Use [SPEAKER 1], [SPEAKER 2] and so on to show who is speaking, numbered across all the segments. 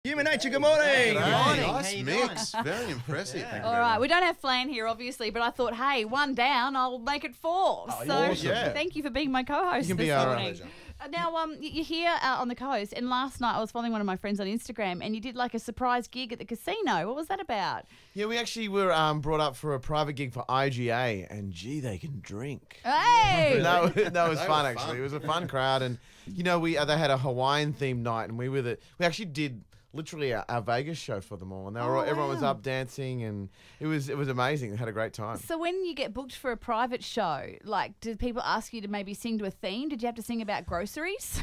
[SPEAKER 1] Human Nature, good morning.
[SPEAKER 2] Good
[SPEAKER 3] morning.
[SPEAKER 2] Nice mix. Very impressive. Thank you
[SPEAKER 3] All
[SPEAKER 2] very
[SPEAKER 3] right,
[SPEAKER 2] much.
[SPEAKER 3] we don't have Flan here, obviously, but I thought, hey, one down, I'll make it four. So
[SPEAKER 2] awesome. Yeah.
[SPEAKER 3] thank you for being my co-host
[SPEAKER 2] You can
[SPEAKER 3] this
[SPEAKER 2] be our
[SPEAKER 3] morning.
[SPEAKER 2] pleasure.
[SPEAKER 3] Now, you're here on the coast, and last night I was following one of my friends on Instagram, and you did like a surprise gig at the casino. What was that about?
[SPEAKER 1] Yeah, we actually were brought up for a private gig for IGA, and gee, they can drink.
[SPEAKER 3] Hey!
[SPEAKER 1] That was
[SPEAKER 2] They
[SPEAKER 1] fun,
[SPEAKER 2] were
[SPEAKER 1] actually.
[SPEAKER 2] fun.
[SPEAKER 1] It was a fun crowd, and you know, they had a Hawaiian themed night, and we actually did literally our Vegas show for them all, and everyone was
[SPEAKER 3] wow.
[SPEAKER 1] up dancing, and it was amazing. They had a great time.
[SPEAKER 3] So when you get booked for a private show, like, did people ask you to maybe sing to a theme? Did you have to sing about groceries?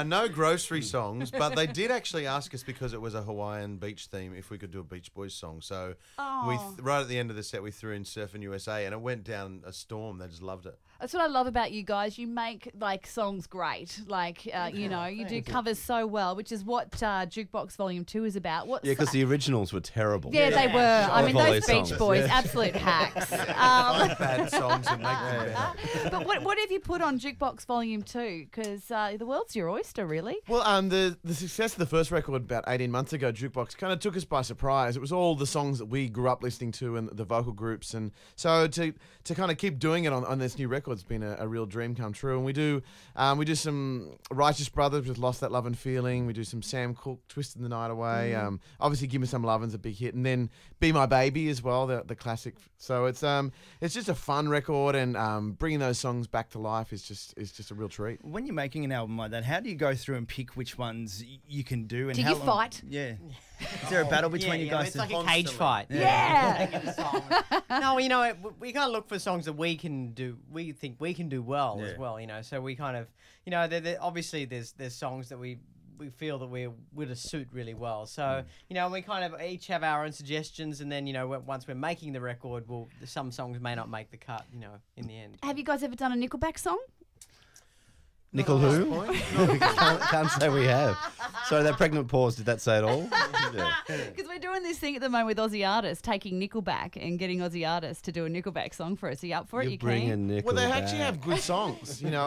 [SPEAKER 2] No grocery songs, but they did actually ask us because it was a Hawaiian beach theme if we could do a Beach Boys song. So right at the end of the set, we threw in Surfing USA, and it went down a storm. They just loved it.
[SPEAKER 3] That's what I love about you guys. You make like songs great. Like you know, you do covers so well, which is what Jukebox Volume 2 is about. What's
[SPEAKER 4] Yeah, because the originals were terrible.
[SPEAKER 3] yeah, they were. I mean,
[SPEAKER 4] Volley
[SPEAKER 3] those Beach
[SPEAKER 4] songs.
[SPEAKER 3] Boys, absolute hacks.
[SPEAKER 2] Find bad songs and make them better.
[SPEAKER 3] But what have you put on Jukebox Volume 2? Because the world's your oyster, really.
[SPEAKER 1] Well, the success of the first record about 18 months ago, Jukebox, kind of took us by surprise. It was all the songs that we grew up listening to and the vocal groups, and so to kind of keep doing it on this new record has been a real dream come true. And we do some Righteous Brothers with Lost That Love and Feeling. We do some Sam Cooke, Twisting the Night Away. Obviously, Give Me Some Lovin's a big hit, and then Be My Baby as well, the classic. So it's just a fun record, and bringing those songs back to life is just a real treat.
[SPEAKER 5] When you're making an album like that, how do you go through and pick which ones you can do? And
[SPEAKER 3] Do
[SPEAKER 5] how
[SPEAKER 3] you
[SPEAKER 5] long-
[SPEAKER 3] fight?
[SPEAKER 5] Yeah. Is there a battle between you guys?
[SPEAKER 6] It's like a
[SPEAKER 2] Constantly.
[SPEAKER 6] cage fight.
[SPEAKER 3] Yeah.
[SPEAKER 6] No, you know, we kind of look for songs that we can do. We think we can do well as
[SPEAKER 5] Yeah.
[SPEAKER 6] well. You know, so we kind of, you know, obviously there's songs that we feel that we would suit really well. So you know, we kind of each have our own suggestions, and then you know, once we're making the record, some songs may not make the cut. You know, in the end.
[SPEAKER 3] Have you guys ever done a Nickelback song?
[SPEAKER 4] Nickel who? Can't say we have. So that pregnant pause, did that say it all? Yeah.
[SPEAKER 3] Because we're doing this thing at the moment with Aussie artists, taking Nickelback and getting Aussie artists to do a Nickelback song for us. Are you up for it?
[SPEAKER 4] You're
[SPEAKER 3] You
[SPEAKER 4] bringing
[SPEAKER 3] can.
[SPEAKER 4] Nickel
[SPEAKER 1] Well, they
[SPEAKER 4] back.
[SPEAKER 1] actually have good songs, you know.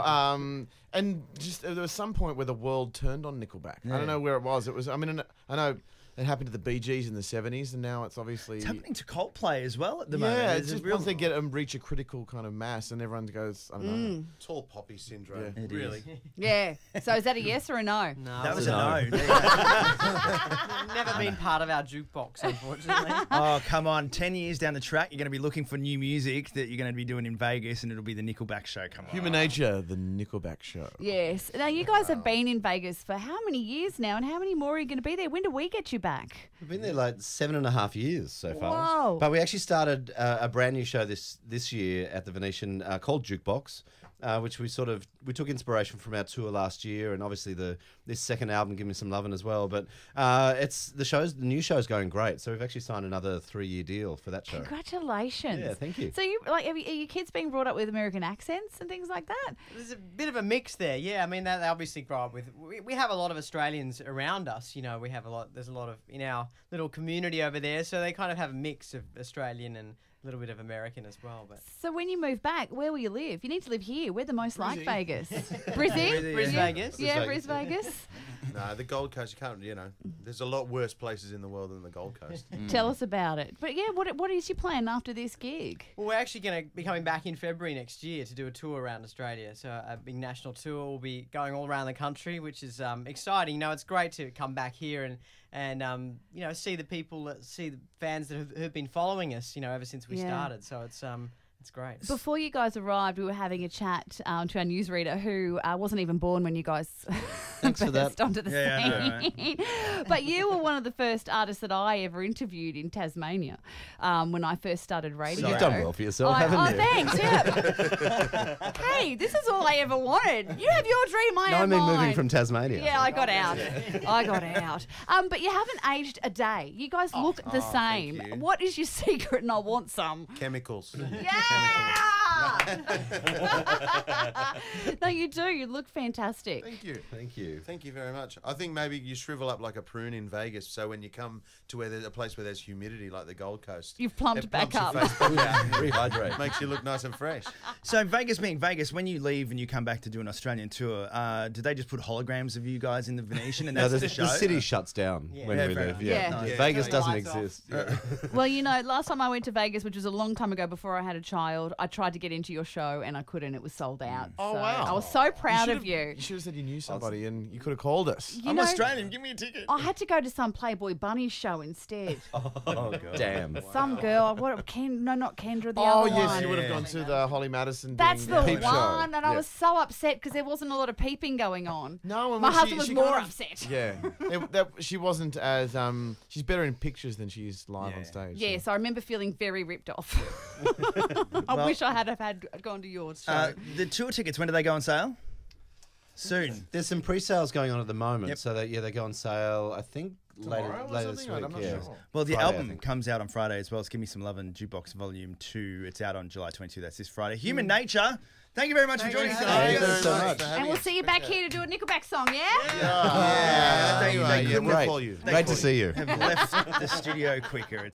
[SPEAKER 1] And just there was some point where the world turned on Nickelback. I don't know where it was. It was. I mean, I know it happened to the Bee Gees in the '70s, and now it's obviously
[SPEAKER 5] It's happening to Coldplay as well at the moment.
[SPEAKER 1] yeah.
[SPEAKER 5] There's
[SPEAKER 1] It's
[SPEAKER 5] a
[SPEAKER 1] just
[SPEAKER 5] real-
[SPEAKER 1] once they get them reach a critical kind of mass, and everyone goes, I don't know.
[SPEAKER 2] Tall poppy syndrome.
[SPEAKER 1] Yeah.
[SPEAKER 5] It
[SPEAKER 2] Really.
[SPEAKER 3] Yeah. So is that a yes or a no?
[SPEAKER 6] No,
[SPEAKER 5] That was
[SPEAKER 6] it's
[SPEAKER 5] a no.
[SPEAKER 6] never been part of our jukebox, unfortunately.
[SPEAKER 5] Oh, come on. 10 years down the track, you're going to be looking for new music that you're going to be doing in Vegas, and it'll be the Nickelback show. Come on.
[SPEAKER 1] Human Nature, the Nickelback show.
[SPEAKER 3] Yes. Now, you guys have been in Vegas for how many years now, and how many more are you going to be there? When do we get you back?
[SPEAKER 4] We've been there like 7.5 years so far.
[SPEAKER 3] Whoa.
[SPEAKER 4] But we actually started a brand new show this year at the Venetian called Jukebox, which we took inspiration from our tour last year, and obviously this second album, Give Me Some Lovin' as well. But the new show's going great, so we've actually signed another 3-year deal for that show.
[SPEAKER 3] Congratulations.
[SPEAKER 4] Yeah, thank you.
[SPEAKER 3] So you are your kids being brought up with American accents and things like that?
[SPEAKER 6] There's a bit of a mix there, yeah. I mean, they obviously grow up with. We have a lot of Australians around us. You know, we have a lot. There's a lot of in our little community over there, so they kind of have a mix of Australian and a little bit of American as well. But
[SPEAKER 3] So when you move back, where will you live? You need to live here. We're the most like
[SPEAKER 1] Brizzy.
[SPEAKER 3] Vegas. Brizzy?
[SPEAKER 6] Bris
[SPEAKER 3] Yeah.
[SPEAKER 6] Vegas.
[SPEAKER 3] Yeah,
[SPEAKER 4] Bris
[SPEAKER 3] Bris Vegas.
[SPEAKER 2] No, the Gold Coast, you can't, you know, there's a lot worse places in the world than the Gold Coast.
[SPEAKER 3] Tell us about it. But yeah, what is your plan after this gig?
[SPEAKER 6] Well, we're actually going to be coming back in February next year to do a tour around Australia. So a big national tour. We'll be going all around the country, which is exciting. You know, it's great to come back here and you know, see the people, see the fans that have been following us, you know, ever since we
[SPEAKER 3] Yeah.
[SPEAKER 6] started. So it's great.
[SPEAKER 3] Before you guys arrived, we were having a chat to our newsreader who wasn't even born when you guys
[SPEAKER 4] Thanks for that.
[SPEAKER 3] burst onto the
[SPEAKER 5] Yeah, I know,
[SPEAKER 3] scene. But you were one of the first artists that I ever interviewed in Tasmania when I first started radio.
[SPEAKER 4] You've done well for yourself, haven't you?
[SPEAKER 3] Thanks, yeah. Hey, this is all I ever wanted. You have your dream, I
[SPEAKER 4] No, I
[SPEAKER 3] have
[SPEAKER 4] mean
[SPEAKER 3] mine.
[SPEAKER 4] moving from Tasmania.
[SPEAKER 3] Yeah, I got out. I got out. But you haven't aged a day. You guys look the same.
[SPEAKER 2] thank you.
[SPEAKER 3] What is your secret? And I want some.
[SPEAKER 2] Chemicals.
[SPEAKER 3] Yeah! No, you do. You look fantastic.
[SPEAKER 2] Thank you.
[SPEAKER 4] Thank you.
[SPEAKER 2] Thank you very much. I think maybe you shrivel up like a prune in Vegas, so when you come to where there's a place where there's humidity, like the Gold Coast,
[SPEAKER 3] You've plumped
[SPEAKER 2] it
[SPEAKER 3] back
[SPEAKER 2] plumps
[SPEAKER 3] up.
[SPEAKER 2] your face back out.
[SPEAKER 4] Rehydrate.
[SPEAKER 2] Makes you look nice and fresh.
[SPEAKER 5] So Vegas being Vegas, when you leave and you come back to do an Australian tour, do they just put holograms of you guys in the Venetian and
[SPEAKER 4] No,
[SPEAKER 5] that's
[SPEAKER 4] the
[SPEAKER 5] the show?
[SPEAKER 4] city shuts down when
[SPEAKER 5] Yeah,
[SPEAKER 4] we
[SPEAKER 5] fair
[SPEAKER 4] leave.
[SPEAKER 5] enough.
[SPEAKER 4] Yeah.
[SPEAKER 3] Yeah.
[SPEAKER 4] Vegas
[SPEAKER 6] Turn the
[SPEAKER 4] doesn't
[SPEAKER 6] lights off.
[SPEAKER 4] exist.
[SPEAKER 3] Well, you know, last time I went to Vegas, which was a long time ago before I had a child, I tried to get into your show and I couldn't. It was sold out.
[SPEAKER 1] Oh,
[SPEAKER 3] So
[SPEAKER 1] wow.
[SPEAKER 3] I was so proud of you.
[SPEAKER 1] You should have said you knew somebody and you could have called us.
[SPEAKER 3] You
[SPEAKER 5] I'm
[SPEAKER 3] know,
[SPEAKER 5] Australian. Give me a ticket.
[SPEAKER 3] I had to go to some Playboy Bunny show instead.
[SPEAKER 4] Oh, God. Damn.
[SPEAKER 3] Some girl, what? Not Kendra, the
[SPEAKER 1] Oh,
[SPEAKER 3] other
[SPEAKER 1] yes,
[SPEAKER 3] one.
[SPEAKER 1] you would have gone to the Holly Madison.
[SPEAKER 3] That's
[SPEAKER 1] doing
[SPEAKER 3] the
[SPEAKER 1] Peep Show.
[SPEAKER 3] one, and I
[SPEAKER 1] Yeah.
[SPEAKER 3] was so upset because there wasn't a lot of peeping going on.
[SPEAKER 1] No, and
[SPEAKER 3] My
[SPEAKER 1] when she-
[SPEAKER 3] husband was
[SPEAKER 1] she
[SPEAKER 3] more
[SPEAKER 1] kind of-
[SPEAKER 3] upset.
[SPEAKER 1] Yeah, she wasn't as she's better in pictures than she is live
[SPEAKER 5] Yeah.
[SPEAKER 1] on stage.
[SPEAKER 3] Yes, I remember feeling very ripped off. I wish I had gone to yours show.
[SPEAKER 5] The tour tickets, when do they go on sale? Soon.
[SPEAKER 4] There's some pre-sales going on at the moment,
[SPEAKER 5] Yep.
[SPEAKER 4] so they go on sale. I think
[SPEAKER 1] Tomorrow or
[SPEAKER 4] later this
[SPEAKER 1] something?
[SPEAKER 4] week.
[SPEAKER 1] I'm not
[SPEAKER 4] Yeah.
[SPEAKER 1] sure.
[SPEAKER 5] Well, the
[SPEAKER 4] Friday, I
[SPEAKER 5] album
[SPEAKER 4] think.
[SPEAKER 5] comes out on Friday as well. It's Give Me Some Lovin' Jukebox Volume 2. It's out on July 22. That's this Friday. Human Nature. Thank you very much for joining us.
[SPEAKER 2] Thank you
[SPEAKER 4] Thank you
[SPEAKER 2] very
[SPEAKER 4] so
[SPEAKER 2] much
[SPEAKER 4] much.
[SPEAKER 2] for having
[SPEAKER 3] And we'll
[SPEAKER 2] us.
[SPEAKER 3] see you back here to do a Nickelback song, yeah?
[SPEAKER 2] Yeah,
[SPEAKER 5] They
[SPEAKER 2] anyway, yeah,
[SPEAKER 5] couldn't
[SPEAKER 2] we'll
[SPEAKER 4] Great.
[SPEAKER 2] call you.
[SPEAKER 4] Great to see you.
[SPEAKER 5] have left the studio quicker.